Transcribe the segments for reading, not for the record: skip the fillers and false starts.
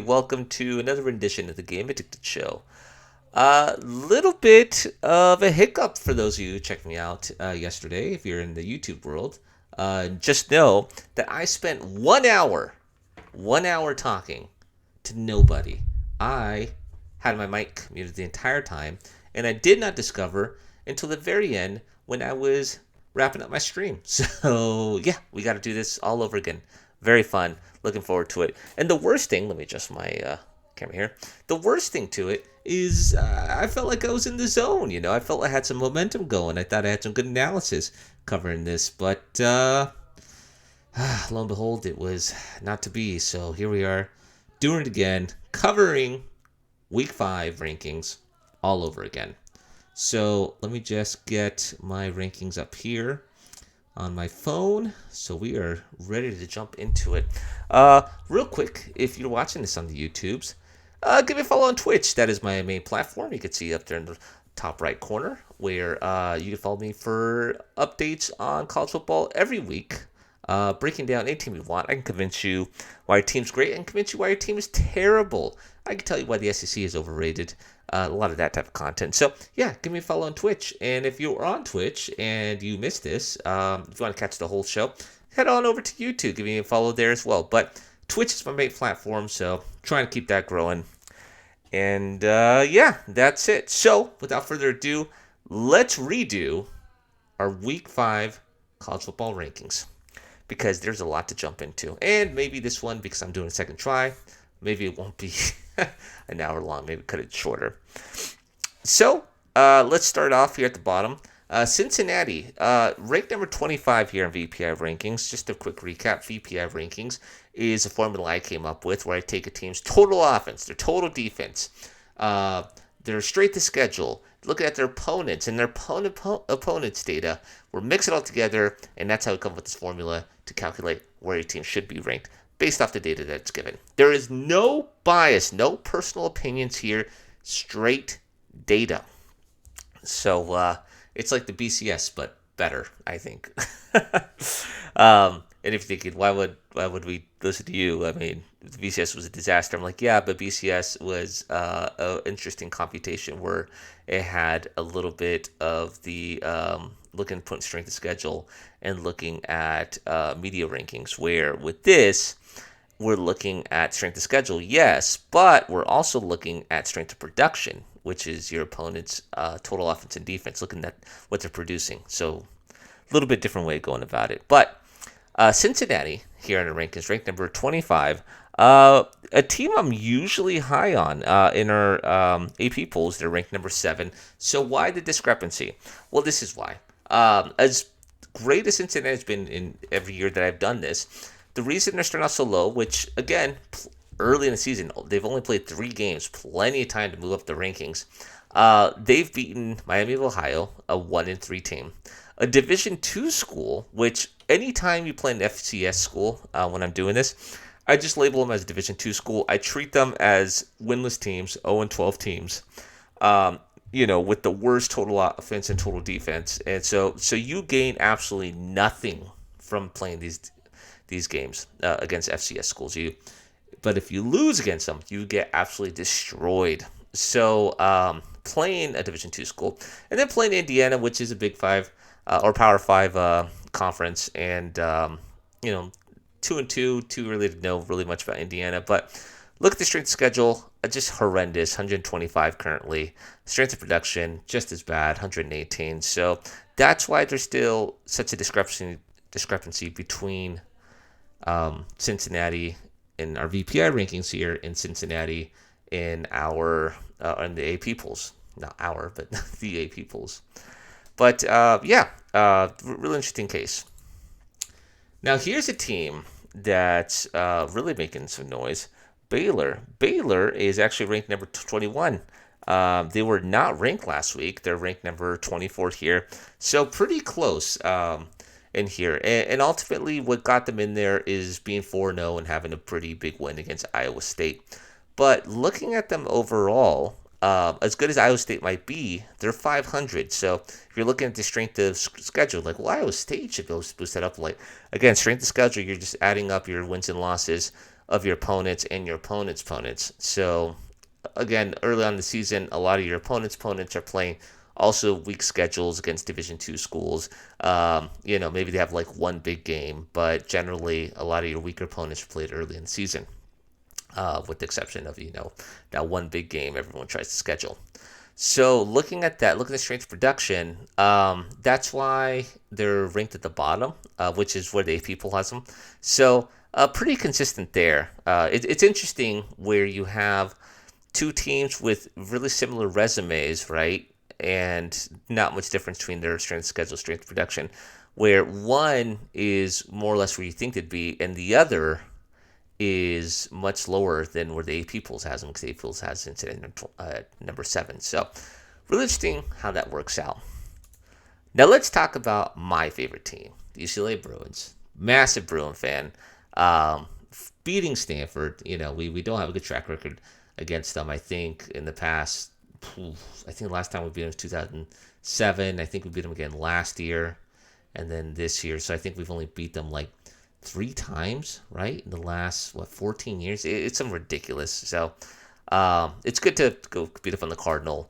Welcome to another rendition of the Game Addicted Show. Little bit of a hiccup for those of you who checked me out yesterday, if you're in the YouTube world. Just know that I spent 1 hour talking to nobody. I had my mic muted the entire time, and I did not discover until the very end when I was wrapping up my stream. So, yeah, we got to do this all over again. Very fun. Looking forward to it. And the worst thing, let me adjust my camera here. The worst thing to it is I felt like I was in the zone. I felt I had some momentum going. I thought I had some good analysis covering this, but lo and behold, it was not to be. So here we are, doing it again, covering Week 5 rankings all over again. So let me just get my rankings up here on my phone, so we are ready to jump into it. Real quick, if you're watching this on the YouTubes, give me a follow on Twitch. That is my main platform. You can see up there in the top right corner where you can follow me for updates on college football every week. Breaking down any team you want. I can convince you why your team's great and convince you why your team is terrible. I can tell you why the SEC is overrated. A lot of that type of content. So, yeah, give me a follow on Twitch. And if you're on Twitch and you missed this, if you want to catch the whole show, head on over to YouTube. Give me a follow there as well. But Twitch is my main platform, so trying to keep that growing. And, yeah, that's it. So, without further ado, let's redo our Week 5 college football rankings, because there's a lot to jump into. And maybe this one, because I'm doing a second try, maybe it won't be an hour long. Maybe cut it shorter. So, let's start off here at the bottom. Cincinnati, ranked number 25 here in VPI rankings. Just a quick recap. VPI rankings is a formula I came up with where I take a team's total offense, their total defense, their strength of schedule, look at their opponents and their opponents' data. We're mixing it all together, and that's how we come up with this formula to calculate where your team should be ranked based off the data that's given. There is no bias, no personal opinions here, straight data. So it's like the BCS, but better, I think. And if you're thinking, why would we listen to you? I mean, the BCS was a disaster. I'm like, yeah, but BCS was an interesting computation where it had a little bit of the looking at putting strength of schedule and looking at media rankings. Where with this, we're looking at strength of schedule, yes, but we're also looking at strength of production, which is your opponent's total offense and defense, looking at what they're producing. So a little bit different way of going about it. But Cincinnati, here in the rankings, ranked number 25. A team I'm usually high on in our AP polls. They're ranked number 7. So why the discrepancy? Well, this is why. As great as Cincinnati has been in every year that I've done this, the reason they're starting out so low, which, again, early in the season, they've only played 3 games, plenty of time to move up the rankings. They've beaten Miami of Ohio, a 1-3 team. A Division II school, which anytime you play an FCS school, when I'm doing this, I just label them as a Division II school. I treat them as winless teams, 0-12 teams, with the worst total offense and total defense. And so you gain absolutely nothing from playing these games against FCS schools. But if you lose against them, you get absolutely destroyed. So playing a Division II school, and then playing Indiana, which is a Big 5 or Power 5 conference, and 2-2, too early to know really much about Indiana. But look at the strength schedule, just horrendous, 125 currently. Strength of production, just as bad, 118. So that's why there's still such a discrepancy between Cincinnati in our VPI rankings here, in Cincinnati in our in the AP polls. Not our, but the AP polls. But really interesting case. Now here's a team that's really making some noise. Baylor. Baylor is actually ranked number 21. They were not ranked last week. They're ranked number 24 here. So pretty close in here. And ultimately what got them in there is being 4-0 and having a pretty big win against Iowa State. But looking at them overall, as good as Iowa State might be, they're 500. So if you're looking at the strength of schedule, like, well, Iowa State should boost that up. Like, again, strength of schedule, you're just adding up your wins and losses of your opponents and your opponent's opponents. So again, early on in the season, a lot of your opponents are playing also weak schedules against Division II schools. Maybe they have like one big game, but generally a lot of your weaker opponents are played early in the season, with the exception of, that one big game everyone tries to schedule. So looking at strength of production, that's why they're ranked at the bottom, which is where the AP poll has them. So pretty consistent there. It's interesting where you have two teams with really similar resumes, right? And not much difference between their strength schedule, strength production, where one is more or less where you think it'd be, and the other is much lower than where the AP polls has them, because the AP polls has Cincinnati number 7. So really interesting how that works out. Now let's talk about my favorite team, the UCLA Bruins. Massive Bruin fan. Beating Stanford, we don't have a good track record against them. I think in the past, the last time we beat them was 2007. I think we beat them again last year, and then this year. So I think we've only beat them like 3 times, right, in the last 14 years. It's some ridiculous. So it's good to go beat up on the Cardinal.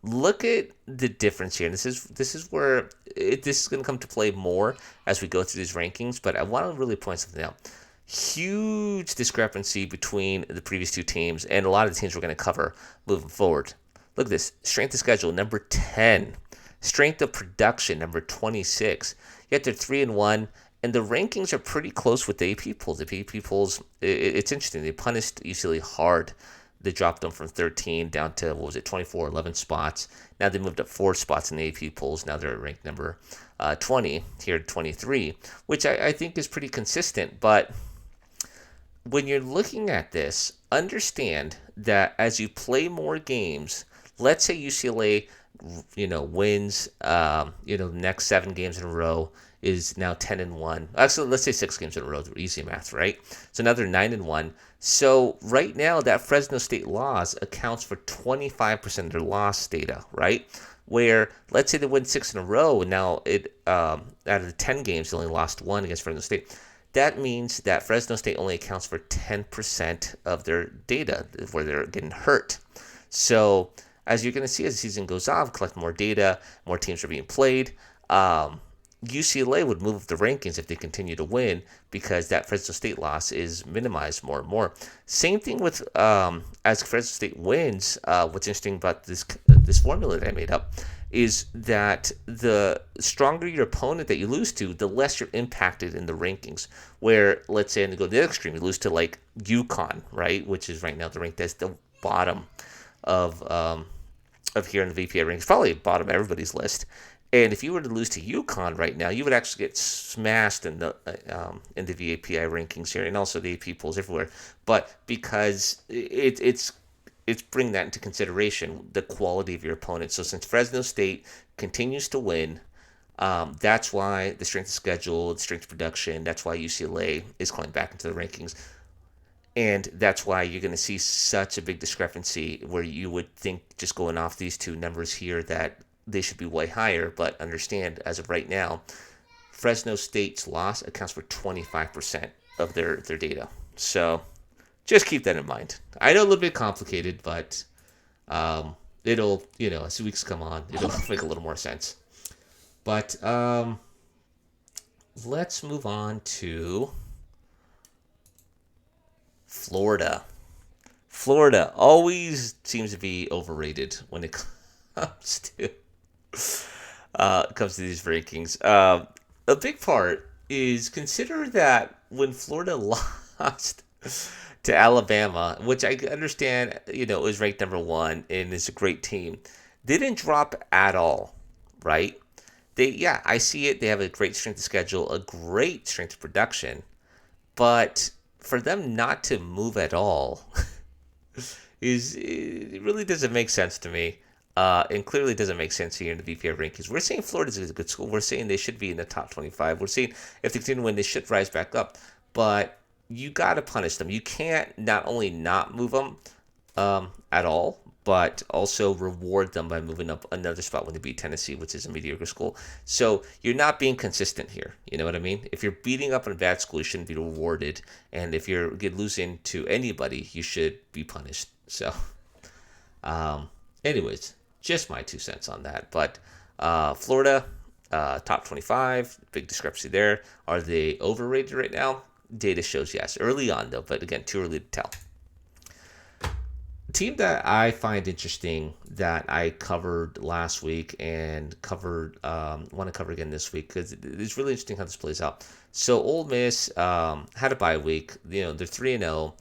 Look at the difference here, and this is where this is going to come to play more as we go through these rankings. But I want to really point something out. Huge discrepancy between the previous two teams and a lot of the teams we're going to cover moving forward. Look at this. Strength of schedule, number 10. Strength of production, number 26. Yet they're 3-1, and the rankings are pretty close with the AP polls. The AP polls, it's interesting. They punished UCLA hard. They dropped them from 13 down to, 24, 11 spots. Now they moved up 4 spots in the AP polls. Now they're ranked number 20, here at 23, which I think is pretty consistent. But when you're looking at this, understand that as you play more games, let's say UCLA, wins, the next 7 games in a row, is now 10-1. Actually, let's say 6 games in a row. Easy math, right? So now they're 9-1. So right now, that Fresno State loss accounts for 25% of their loss data, right? Where let's say they win 6 in a row, and now out of the 10 games, they only lost 1 against Fresno State. That means that Fresno State only accounts for 10% of their data where they're getting hurt. So as you're going to see as the season goes on, collect more data, more teams are being played. UCLA would move the rankings if they continue to win, because that Fresno State loss is minimized more and more. Same thing with as Fresno State wins. What's interesting about this formula that I made up is that the stronger your opponent that you lose to, the less you're impacted in the rankings. Where, let's say, and to go to the other extreme, you lose to like UConn, right, which is right now the rank that's the bottom of here in the VPA rankings, probably bottom of everybody's list. And if you were to lose to UConn right now, you would actually get smashed in the VAPI rankings here, and also the AP polls everywhere. But because it's bringing that into consideration, the quality of your opponent. So since Fresno State continues to win, that's why the strength of schedule, the strength of production, that's why UCLA is climbing back into the rankings. And that's why you're going to see such a big discrepancy, where you would think, just going off these two numbers here, that they should be way higher. But understand, as of right now, Fresno State's loss accounts for 25% of their data. So just keep that in mind. I know a little bit complicated, but it'll, as the weeks come on, it'll make a little more sense. But let's move on to Florida. Florida always seems to be overrated when it comes to these rankings. A big part is, consider that when Florida lost to Alabama, which I understand, is ranked number 1 and is a great team, they didn't drop at all, right? I see it. They have a great strength of schedule, a great strength of production, but for them not to move at all it really doesn't make sense to me. And clearly doesn't make sense here in the VPA rankings. We're saying Florida's a good school. We're saying they should be in the top 25. We're saying if they continue to win, they should rise back up. But you got to punish them. You can't not only not move them at all, but also reward them by moving up another spot when they beat Tennessee, which is a mediocre school. So you're not being consistent here. You know what I mean? If you're beating up on a bad school, you shouldn't be rewarded. And if you're losing to anybody, you should be punished. So, um, anyways, just my 2 cents on that. But Florida, top 25, big discrepancy there. Are they overrated right now? Data shows yes. Early on, though, but again, too early to tell. Team that I find interesting that I covered last week and want to cover again this week because it's really interesting how this plays out. So Ole Miss had a bye week. They're 3-0.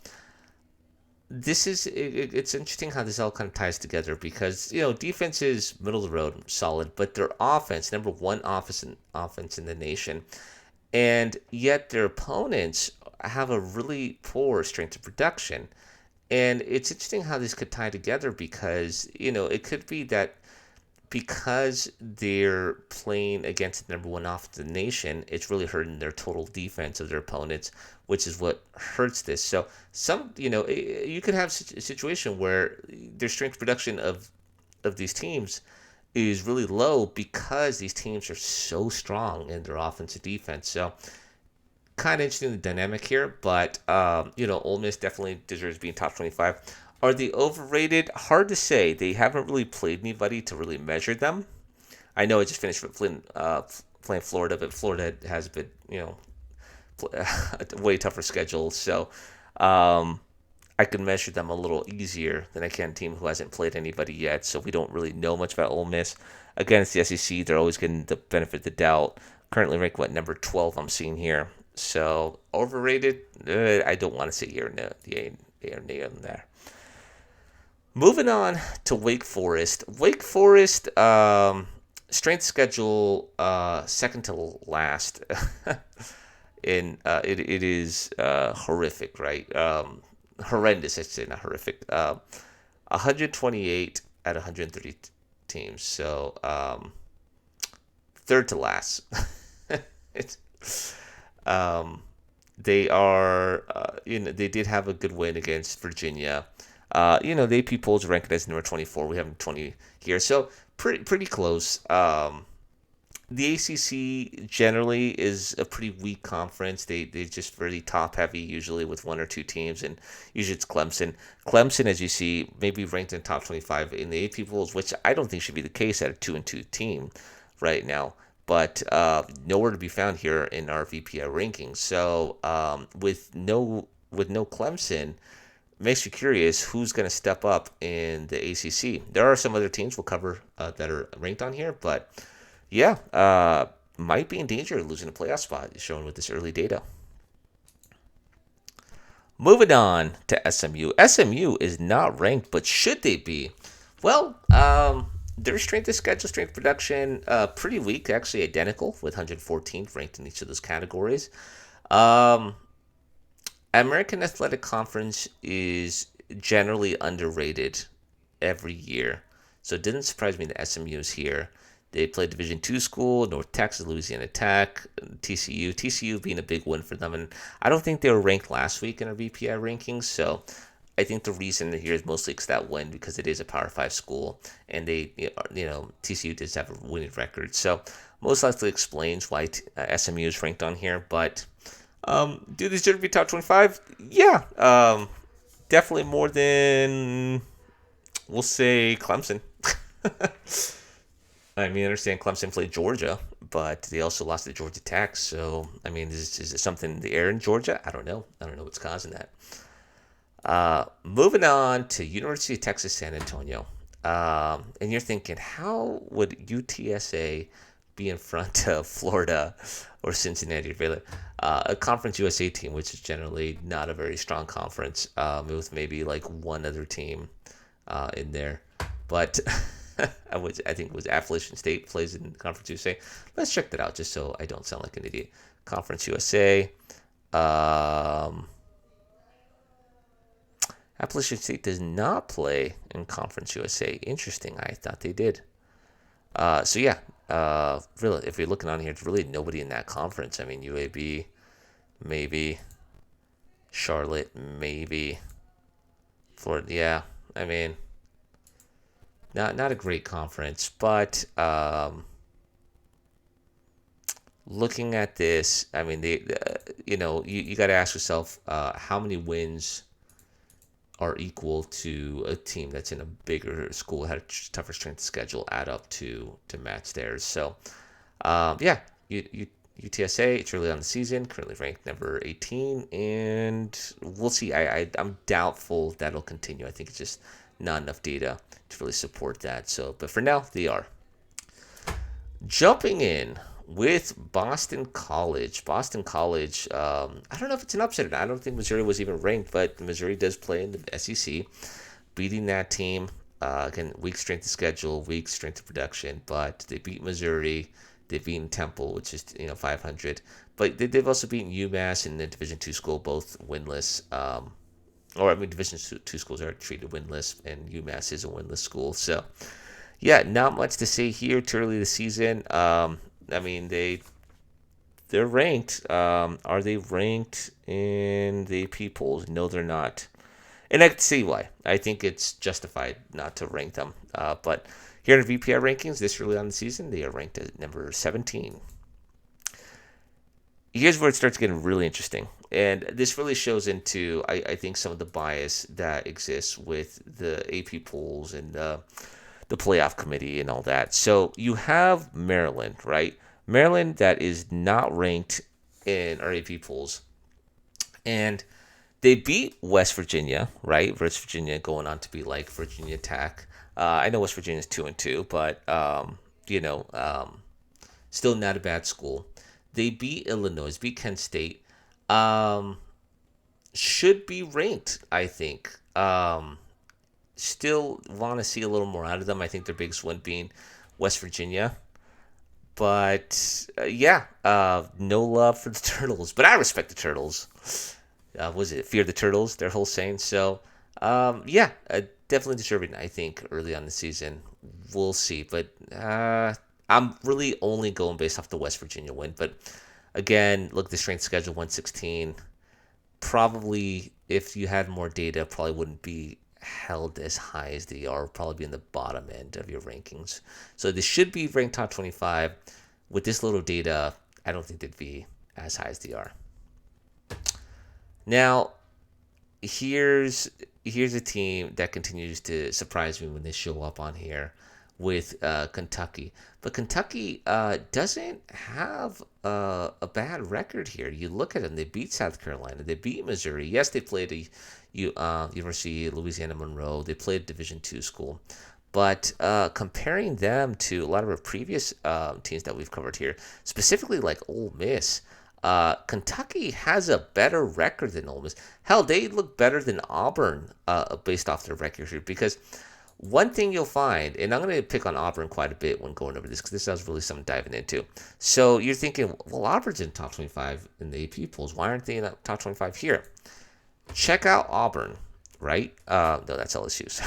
It's interesting how this all kind of ties together because defense is middle of the road, solid, but their offense, number one offense in the nation, and yet their opponents have a really poor strength of production. And it's interesting how this could tie together because, it could be that because they're playing against the number one offense in the nation, it's really hurting their total defense of their opponents, which is what hurts this. So you could have a situation where their strength production of these teams is really low because these teams are so strong in their offensive defense. So kind of interesting the dynamic here, but Ole Miss definitely deserves being top 25. Are they overrated? Hard to say. They haven't really played anybody to really measure them. I know I just finished playing Florida, but Florida has been a way tougher schedule, so I can measure them a little easier than I can a team who hasn't played anybody yet. So we don't really know much about Ole Miss. Again, it's the SEC. They're always getting the benefit of the doubt. Currently ranked number 12 I'm seeing here. So overrated, I don't want to say yay or nay on there. Moving on to Wake Forest. Wake Forest strength schedule second to last. It is horrific, right? Horrendous, I should say, not horrific. 128 at 130 teams. So third to last. it's They are, they did have a good win against Virginia. The AP polls rank it as number 24. We have 20 here, so pretty close. The ACC generally is a pretty weak conference. They're just really top heavy usually with one or two teams, and usually it's Clemson. Clemson, as you see, maybe ranked in top 25 in the AP polls, which I don't think should be the case at a 2-2 team right now. But nowhere to be found here in our VPI rankings. So with no Clemson, makes you curious who's going to step up in the ACC. There are some other teams we'll cover that are ranked on here, but yeah, might be in danger of losing a playoff spot, shown with this early data. Moving on to SMU. SMU is not ranked, but should they be? Well, their strength of schedule, strength of production, pretty weak, actually identical with 114th ranked in each of those categories. American Athletic Conference is generally underrated every year, so it didn't surprise me that SMU is here. They played Division II school, North Texas, Louisiana Tech, TCU being a big win for them, and I don't think they were ranked last week in our VPI rankings, so I think the reason here is mostly because that win, because it is a Power 5 school, and TCU does have a winning record. So most likely explains why SMU is ranked on here. But do they deserve to be top 25? Yeah, definitely more than, we'll say, Clemson. I understand Clemson played Georgia, but they also lost to Georgia Tech. So, is it something in the air in Georgia? I don't know. I don't know what's causing that. Moving on to University of Texas San Antonio. And you're thinking, how would UTSA be in front of Florida or Cincinnati or Baylor? A Conference USA team, which is generally not a very strong conference, with maybe like one other team in there. But I think it was Appalachian State plays in Conference USA. Let's check that out just so I don't sound like an idiot. Conference USA. Appalachian State does not play in Conference USA. Interesting. I thought they did. Really, if you're looking on here, it's really nobody in that conference. UAB, maybe. Charlotte, maybe. Florida, yeah. not a great conference, but looking at this, I mean, you got to ask yourself how many wins are equal to a team that's in a bigger school, had a tougher strength schedule, add up to match theirs. So, yeah, UTSA, it's early on the season, currently ranked number 18, and we'll see. I'm doubtful that'll continue. I think it's just not enough data to really support that. So, but for now, they are. Jumping in with Boston College. Boston College, I don't know if it's an upset or not. I don't think Missouri was even ranked, but Missouri does play in the SEC. Beating that team, again, weak strength of schedule, weak strength of production, but they beat Missouri. They've beaten Temple, which is 500. But they've also beaten UMass in the Division II school, both winless. Division II schools are treated winless, and UMass is a winless school. So, yeah, not much to say here too early this season. I mean, they're ranked. Are they ranked in the AP polls? No, they're not. And I can see why. I think it's justified not to rank them. But here in the VPR rankings, this early on the season, they are ranked at number 17. Here's where it starts getting really interesting. And this really shows into, I think, some of the bias that exists with the AP polls and the playoff committee and all that. So you have Maryland, right? Maryland that is not ranked in our AP polls. And they beat West Virginia, right? West Virginia going on to be like Virginia Tech. I know West Virginia is 2-2, but still not a bad school. They beat Illinois, beat Penn State. Should be ranked, I think. Still want to see a little more out of them. I think their biggest win being West Virginia. But, no love for the Turtles. But I respect the Turtles. Was it Fear the Turtles, their whole saying? So, definitely deserving, I think, early on the season. We'll see. But I'm really only going based off the West Virginia win. But, again, look at the strength schedule, 116. Probably, if you had more data, probably wouldn't be held as high as they are, probably be in the bottom end of your rankings. So they should be ranked top 25. With this little data, I don't think they'd be as high as they are. Now, here's a team that continues to surprise me when they show up on here with Kentucky. But Kentucky doesn't have a bad record here. You look at them, they beat South Carolina, they beat Missouri. Yes, they played University of Louisiana Monroe. They played Division II school. But comparing them to a lot of our previous teams that we've covered here, specifically like Ole Miss, Kentucky has a better record than Ole Miss. Hell, they look better than Auburn based off their record here. Because one thing you'll find, and I'm going to pick on Auburn quite a bit when going over this, because this is really something diving into. So you're thinking, well, Auburn's in top 25 in the AP polls. Why aren't they in the top 25 here? Check out Auburn, right? No, that's LSU's.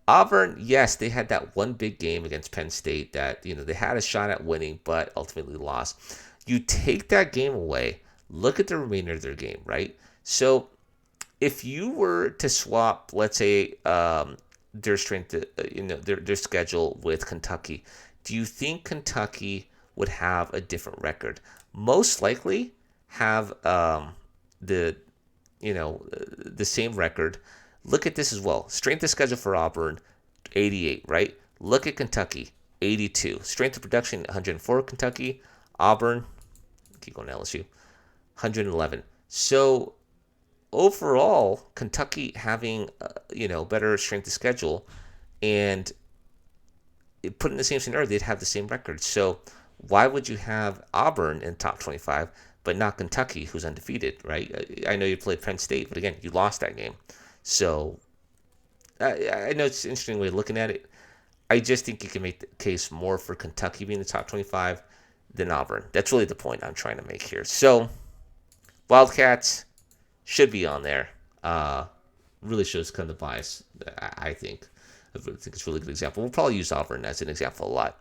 Auburn, yes, they had that one big game against Penn State that, they had a shot at winning, but ultimately lost. You take that game away, look at the remainder of their game, right? So if you were to swap, let's say, their strength, their schedule with Kentucky, do you think Kentucky would have a different record? Most likely have the same record. Look at this as well. Strength of schedule for Auburn, 88, right? Look at Kentucky, 82. Strength of production, 104 Kentucky. Auburn, keep going to LSU, 111. So overall, Kentucky having better strength of schedule, and put in the same scenario, they'd have the same record. So why would you have Auburn in top 25 but not Kentucky, who's undefeated, right? I know you played Penn State, but again, you lost that game. So I know it's an interesting way of looking at it. I just think you can make the case more for Kentucky being the top 25 than Auburn. That's really the point I'm trying to make here. So Wildcats should be on there. Really shows kind of the bias, I think. I think it's a really good example. We'll probably use Auburn as an example a lot.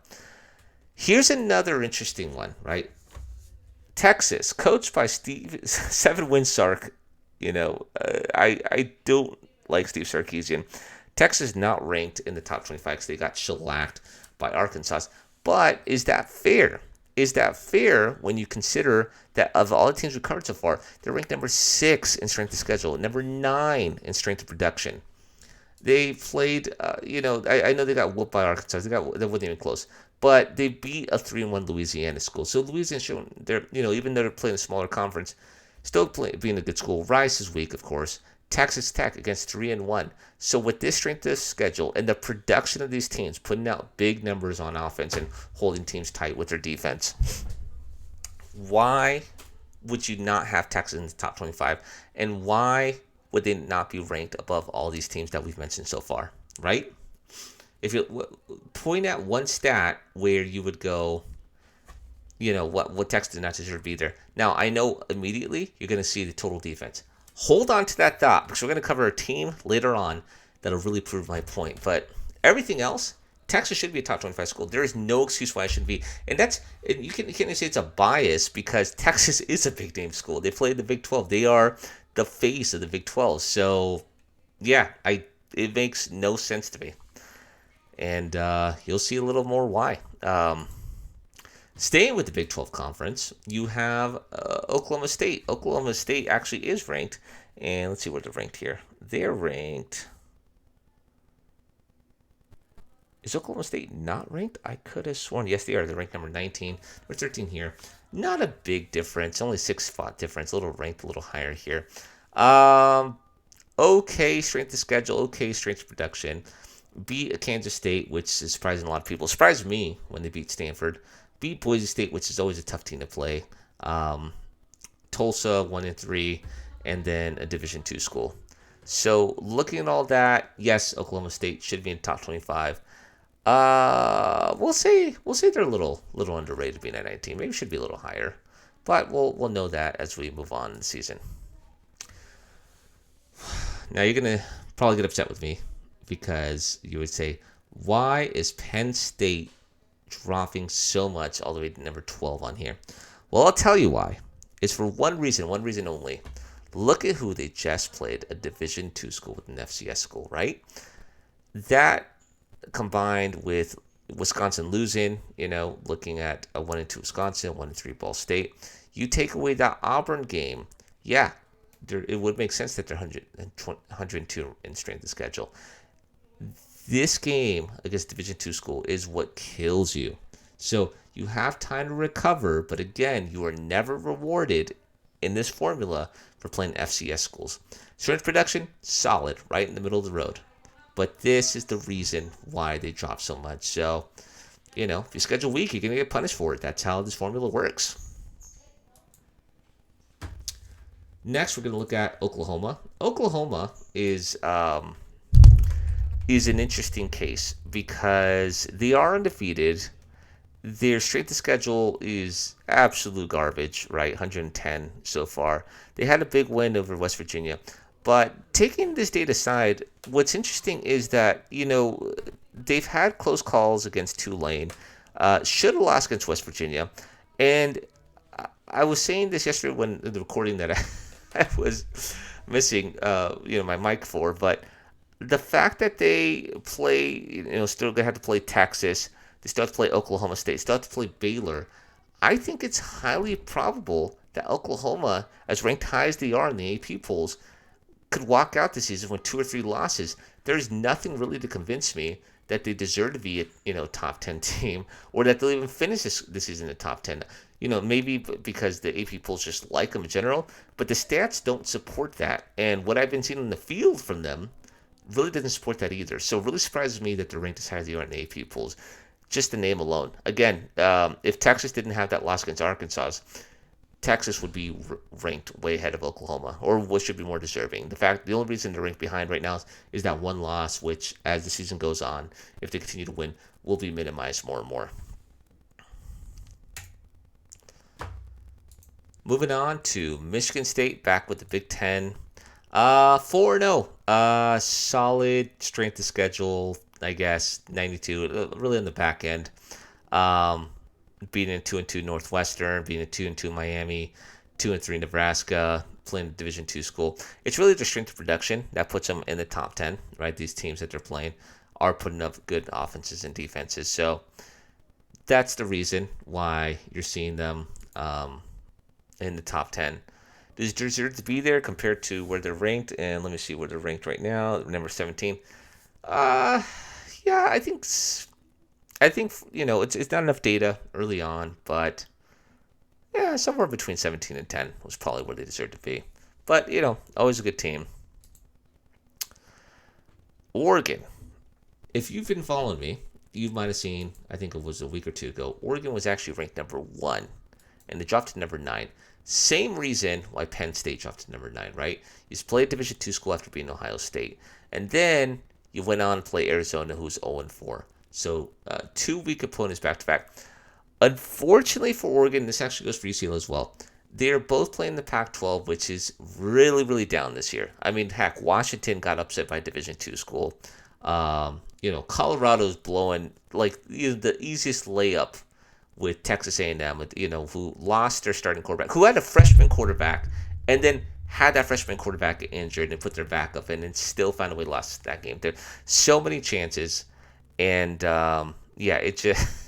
Here's another interesting one, right? Texas, coached by Seven Win Sark. I don't like Steve Sarkisian. Texas is not ranked in the top 25 because they got shellacked by Arkansas. But is that fair? Is that fair when you consider that of all the teams we've covered so far, they're ranked number 6 in strength of schedule, number 9 in strength of production. They played, I know they got whooped by Arkansas. They wasn't even close, but they beat a 3-1 Louisiana school. So Louisiana showing they're, even though they're playing a smaller conference, still being a good school. Rice is weak, of course. Texas Tech against 3-1. So with this strength of schedule and the production of these teams, putting out big numbers on offense and holding teams tight with their defense, why would you not have Texas in the top 25? And why would they not be ranked above all these teams that we've mentioned so far, right? If you point at one stat where you would go, what Texas did not deserve to be there. Now, I know immediately you're going to see the total defense. Hold on to that thought because we're going to cover a team later on that'll really prove my point. But everything else, Texas should be a top 25 school. There is no excuse why it shouldn't be. And you can't say it's a bias because Texas is a big name school. They play the Big 12. They are the face of the Big 12. So, yeah, it makes no sense to me. And you'll see a little more why. Staying with the Big 12 Conference, you have Oklahoma State. Oklahoma State actually is ranked. And let's see where they're ranked here. They're ranked. Is Oklahoma State not ranked? I could have sworn. Yes, they are. They're ranked number 19. They're 13 here. Not a big difference. Only 6 spot difference. A little ranked, a little higher here. Okay strength of schedule. Okay strength of production. Beat Kansas State, which is surprising a lot of people. Surprised me when they beat Stanford. Beat Boise State, which is always a tough team to play. Tulsa 1-3, and then a Division II school. So looking at all that, yes, Oklahoma State should be in top 25. We'll say they're a little underrated being at 19. Maybe should be a little higher, but we'll know that as we move on in the season. Now you're gonna probably get upset with me because you would say, why is Penn State dropping so much all the way to number 12 on here? Well, I'll tell you why. It's for one reason only. Look at who they just played, a Division II school with an FCS school, right? That combined with Wisconsin losing, looking at a 1-2 Wisconsin, 1-3 Ball State. You take away that Auburn game, yeah, it would make sense that they're 102 in strength of schedule. This game against Division II school is what kills you. So you have time to recover, but again, you are never rewarded in this formula for playing FCS schools. Strength production, solid, right in the middle of the road. But this is the reason why they drop so much. So, if you schedule weak, you're going to get punished for it. That's how this formula works. Next, we're going to look at Oklahoma. Oklahoma is an interesting case because they are undefeated. Their strength of schedule is absolute garbage, right? 110 so far. They had a big win over West Virginia. But taking this data aside, what's interesting is that, they've had close calls against Tulane, should have lost against West Virginia. And I was saying this yesterday when the recording that I was missing, my mic for, but the fact that they play, still going to have to play Texas, they still have to play Oklahoma State, still have to play Baylor, I think it's highly probable that Oklahoma, as ranked high as they are in the AP polls, could walk out this season with 2 or 3 losses. There's nothing really to convince me that they deserve to be a top 10 team or that they'll even finish this season in the top 10. Maybe because the AP polls just like them in general, but the stats don't support that. And what I've been seeing in the field from them really doesn't support that either. So it really surprises me that they're ranked as high as they are in the AP polls. Just the name alone. Again, if Texas didn't have that loss against Arkansas, Texas would be ranked way ahead of Oklahoma, or what should be more deserving. The only reason they're ranked behind right now is that one loss, which, as the season goes on, if they continue to win, will be minimized more and more. Moving on to Michigan State, back with the Big Ten. 4-0. Solid strength of schedule, I guess, 92, really on the back end. Beating a 2-2 Northwestern, beating a 2-2 Miami, 2-3 Nebraska, playing a Division II school. It's really their strength of production that puts them in the top 10, right? These teams that they're playing are putting up good offenses and defenses. So that's the reason why you're seeing them in the top 10. Does deserve to be there compared to where they're ranked? And let me see where they're ranked right now. Number 17. Yeah, I think it's not enough data early on, but yeah, somewhere between 17 and 10 was probably where they deserve to be. But always a good team. Oregon. If you've been following me, you might have seen, I think it was a week or two ago, Oregon was actually ranked number 1, and they dropped to number 9. Same reason why Penn State dropped to number 9, right? You played Division II school after being Ohio State, and then you went on to play Arizona, who's 0-4. So 2 weak opponents back to back. Unfortunately for Oregon, this actually goes for UCLA as well. They are both playing the Pac-12, which is really, really down this year. I mean, heck, Washington got upset by Division II school. Colorado's blowing the easiest layup with Texas A&M, who lost their starting quarterback, who had a freshman quarterback, and then had that freshman quarterback get injured and put their backup in, and still found a way to lose that game. There so many chances, and it just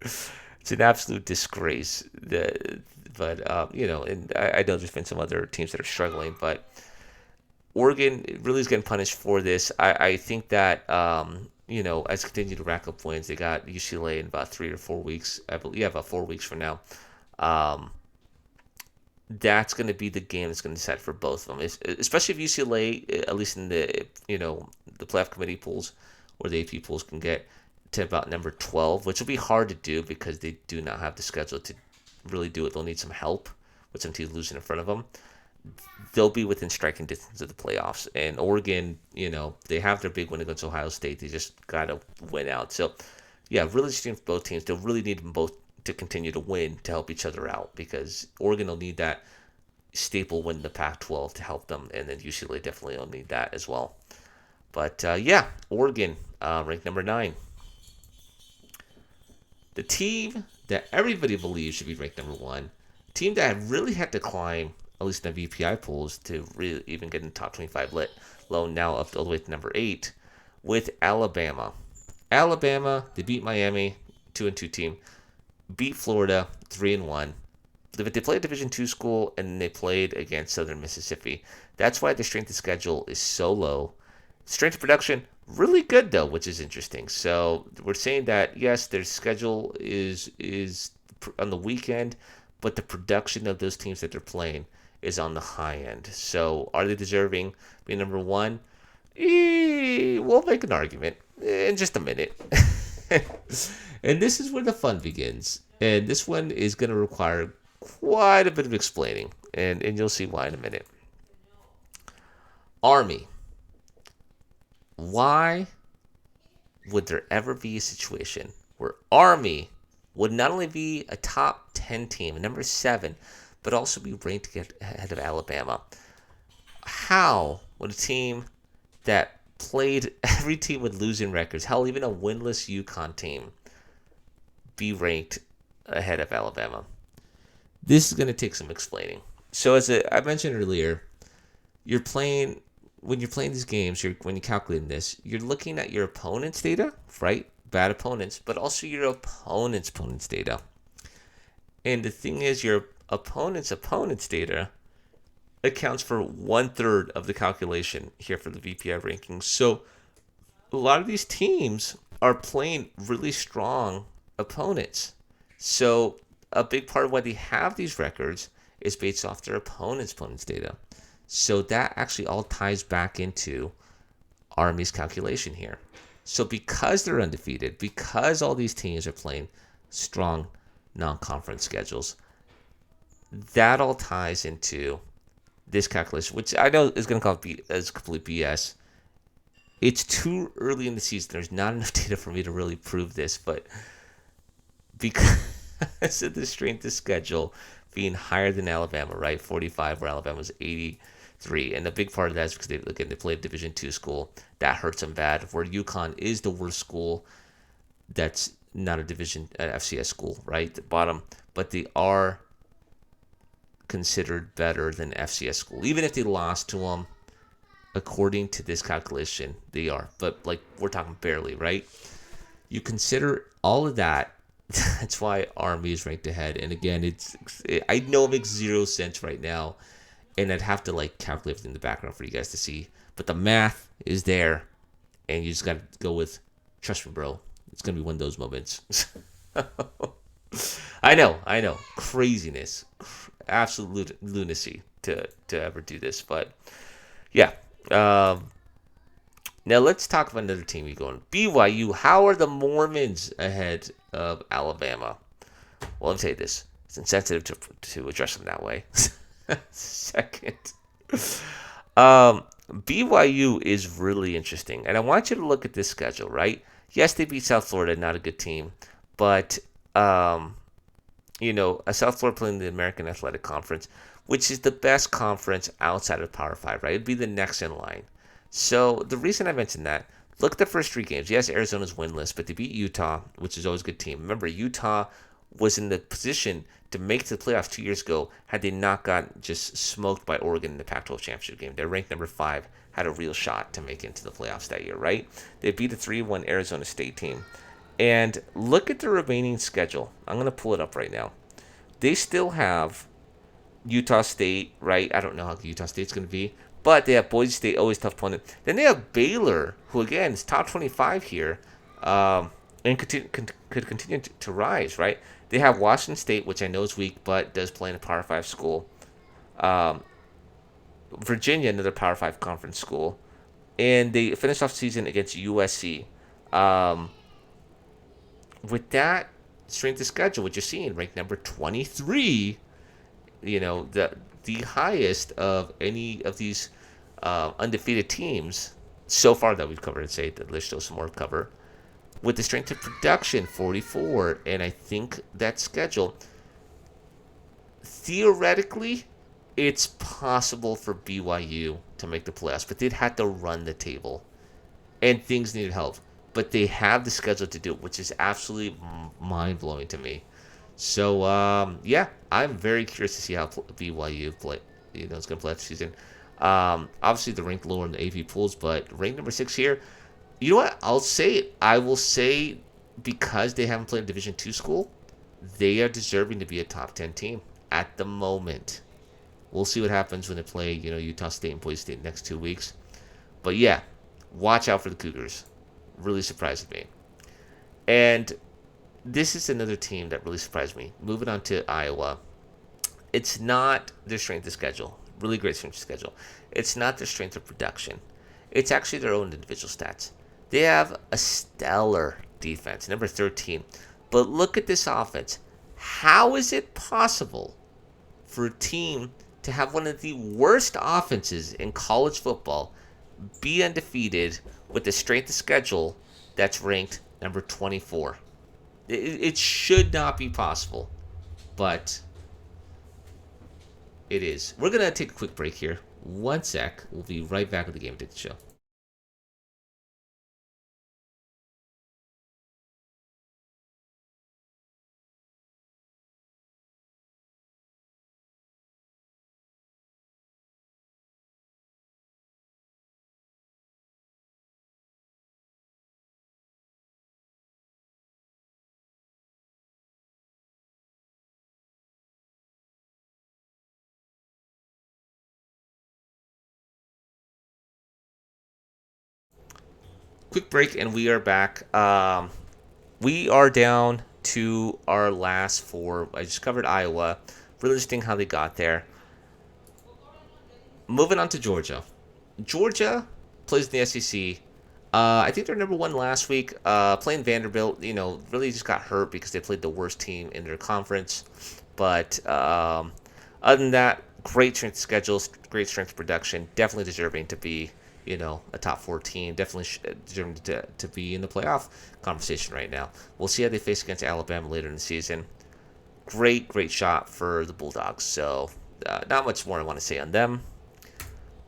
it's an absolute disgrace. And I know there's been some other teams that are struggling, but Oregon really is getting punished for this. I think that, as they continue to rack up wins, they got UCLA in about 3 or 4 weeks. I believe, about 4 weeks from now. That's going to be the game that's going to decide for both of them, especially if UCLA, at least in the playoff committee pools or the AP pools, can get to about number 12, which will be hard to do because they do not have the schedule to really do it. They'll need some help with some teams losing in front of them. They'll be within striking distance of the playoffs. And Oregon, they have their big win against Ohio State. They just got to win out. So, yeah, really interesting for both teams. They'll really need them both to continue to win to help each other out because Oregon will need that staple win in the Pac-12 to help them. And then UCLA definitely will need that as well. But, Oregon ranked number 9. The team that everybody believes should be ranked number 1, team that really had to climb, at least in the VPI pools, to really even get in the top 25, let alone now up all the way to number 8, with Alabama. Alabama, they beat Miami, 2-2 team, beat Florida, 3-1. But they played Division II school, and they played against Southern Mississippi. That's why the strength of schedule is so low. Strength of production, really good, though, which is interesting. So we're saying that, yes, their schedule is on the weekend, but the production of those teams that they're playing is on the high end. So are they deserving being number 1? We'll make an argument in just a minute. And this is where the fun begins. And this one is going to require quite a bit of explaining. And you'll see why in a minute. Army. Why would there ever be a situation where Army would not only be a top 10 team, number 7, but also be ranked ahead of Alabama? How would a team that played every team with losing records, hell, even a winless UConn team, be ranked ahead of Alabama? This is going to take some explaining. So as I mentioned earlier, when you're playing these games, when you're calculating this, you're looking at your opponent's data, right? Bad opponents, but also your opponent's data. And the thing is, your opponent's data accounts for 1/3 of the calculation here for the VPI rankings. So a lot of these teams are playing really strong opponents. So a big part of why they have these records is based off their opponent's data. So that actually all ties back into Army's calculation here. So because they're undefeated, because all these teams are playing strong non-conference schedules, that all ties into this calculation, which I know is going to come as complete BS. It's too early in the season. There's not enough data for me to really prove this, but because of the strength of schedule being higher than Alabama, right? 45, where Alabama was 83. And a big part of that is because they played Division II school. That hurts them bad. Where UConn is the worst school, that's not a FCS school, right? The bottom. But they are considered better than FCS school. Even if they lost to them, according to this calculation, they are. But like we're talking barely, right? You consider all of that. That's why Army is ranked ahead. And again, I know it makes zero sense right now, and I'd have to like calculate it in the background for you guys to see. But the math is there, and you just got to go with trust me, bro. It's gonna be one of those moments. I know, craziness, absolute lunacy to ever do this, but yeah. Um, Now let's talk about another team. You going BYU? How are the Mormons ahead of Alabama? Well, let me tell you this: it's insensitive to address them that way. Second, BYU is really interesting, and I want you to look at this schedule. Right? Yes, they beat South Florida, not a good team, but a South Florida playing the American Athletic Conference, which is the best conference outside of Power Five. Right? It'd be the next in line. So the reason I mentioned that, look at the first three games. Yes, Arizona's winless, but they beat Utah, which is always a good team. Remember, Utah was in the position to make the playoffs 2 years ago had they not gotten just smoked by Oregon in the Pac-12 championship game. They're ranked number 5, had a real shot to make it into the playoffs that year, right? They beat a 3-1 Arizona State team. And look at the remaining schedule. I'm going to pull it up right now. They still have Utah State, right? I don't know how Utah State's going to be. But they have Boise State, always tough opponent. Then they have Baylor, who again is top 25 here, and could continue to rise, right? They have Washington State, which I know is weak, but does play in a Power 5 school. Virginia, another Power 5 conference school. And they finished off the season against USC. With that strength of schedule, what you're seeing, ranked number 23, the highest of any of these undefeated teams so far that we've covered. And say that there's still some more to cover. With the strength of production, 44, and I think that schedule, theoretically, it's possible for BYU to make the playoffs, but they'd have to run the table, and things needed help. But they have the schedule to do it, which is absolutely mind-blowing to me. So, yeah, I'm very curious to see how BYU play. Is going to play this season. Obviously, they're ranked lower in the AV pools, but ranked number 6 here. You know what? I'll say it. I will say because they haven't played a Division II school, they are deserving to be a top 10 team at the moment. We'll see what happens when they play, Utah State and Boise State next 2 weeks. But yeah, watch out for the Cougars. Really surprised me. And this is another team that really surprised me. Moving on to Iowa. It's not their strength of schedule. Really great strength of schedule. It's not their strength of production. It's actually their own individual stats. They have a stellar defense, number 13. But look at this offense. How is it possible for a team to have one of the worst offenses in college football, be undefeated with the strength of schedule that's ranked number 24? It should not be possible, but it is. We're going to take a quick break here. 1 sec. We'll be right back with the Game Addicted Show. Quick break, and we are back. We are down to our last 4. I just covered Iowa. Really interesting how they got there. Moving on to Georgia. Georgia plays in the SEC. I think they're number 1 last week. Playing Vanderbilt, really just got hurt because they played the worst team in their conference. But other than that, great strength schedules, great strength production. Definitely deserving to be, a top 4 team. Definitely deserving to be in the playoff conversation right now. We'll see how they face against Alabama later in the season. Great shot for the Bulldogs. So not much more I want to say on them.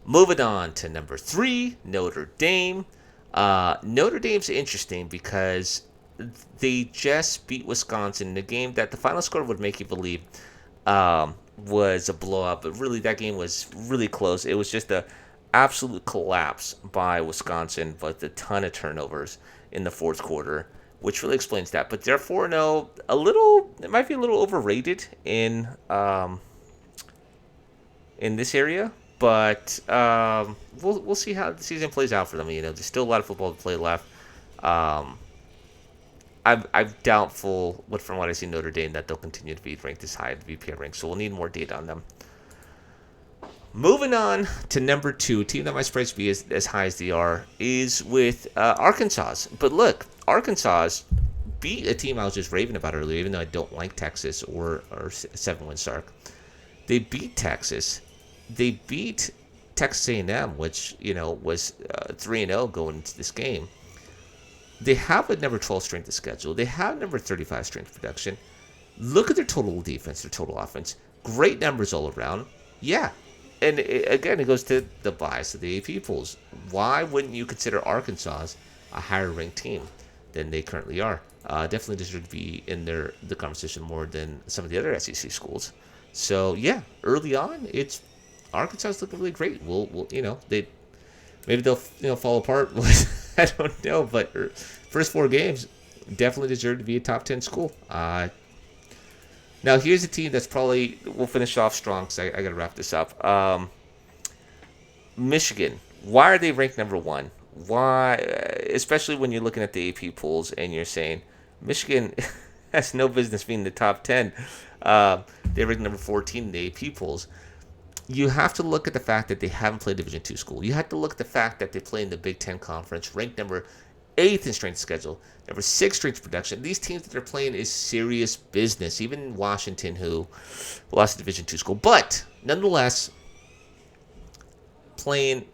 Moving on to number 3, Notre Dame. Notre Dame's interesting because they just beat Wisconsin in a game that the final score would make you believe was a blowout, but really that game was really close. It was just a absolute collapse by Wisconsin, but a ton of turnovers in the fourth quarter, which really explains that. But they're 4-0, it might be a little overrated in this area, but we'll see how the season plays out for them. There's still a lot of football to play left. Um, I'm doubtful, from what I see Notre Dame, that they'll continue to be ranked this high at the VPI rank. So we'll need more data on them. Moving on to number 2, team that might surprise be as high as they are, is with Arkansas. But look, Arkansas beat a team I was just raving about earlier, even though I don't like Texas or 7-win Sark. They beat Texas. They beat Texas A&M, which was 3-0 going into this game. They have a number 12 strength of schedule. They have number 35 strength of production. Look at their total defense, their total offense. Great numbers all around. Yeah. And again, it goes to the bias of the AP polls. Why wouldn't you consider Arkansas a higher ranked team than they currently are? Definitely deserve to be in the conversation more than some of the other SEC schools. So yeah, early on, it's Arkansas is looking really great. We'll maybe they'll fall apart. I don't know, but first 4 games definitely deserve to be a top 10 school. Now here's a team that's probably we'll finish off strong because I got to wrap this up. Michigan. Why are they ranked number 1? Why, especially when you're looking at the AP polls and you're saying Michigan has no business being in the top 10. They're ranked number 14 in the AP polls. You have to look at the fact that they haven't played Division II school. You have to look at the fact that they play in the Big Ten Conference, ranked number 8th in strength schedule, number 6 strength production. These teams that they're playing is serious business. Even Washington, who lost to Division II school, but nonetheless, playing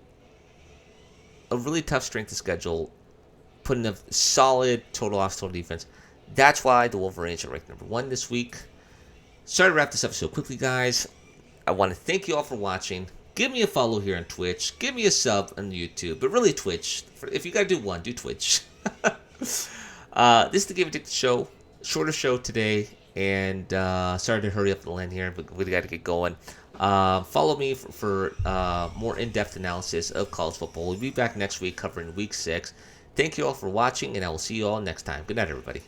a really tough strength of schedule, putting a solid total offense, total defense. That's why the Wolverines are ranked number 1 this week. Sorry to wrap this up so quickly, guys. I want to thank you all for watching. Give me a follow here on Twitch. Give me a sub on YouTube. But really Twitch. If you got to do one, do Twitch. This is the Game Addicted Show. Shorter show today. And sorry to hurry up the line here, but we got to get going. Follow me for more in-depth analysis of college football. We'll be back next week covering Week 6. Thank you all for watching, and I will see you all next time. Good night, everybody.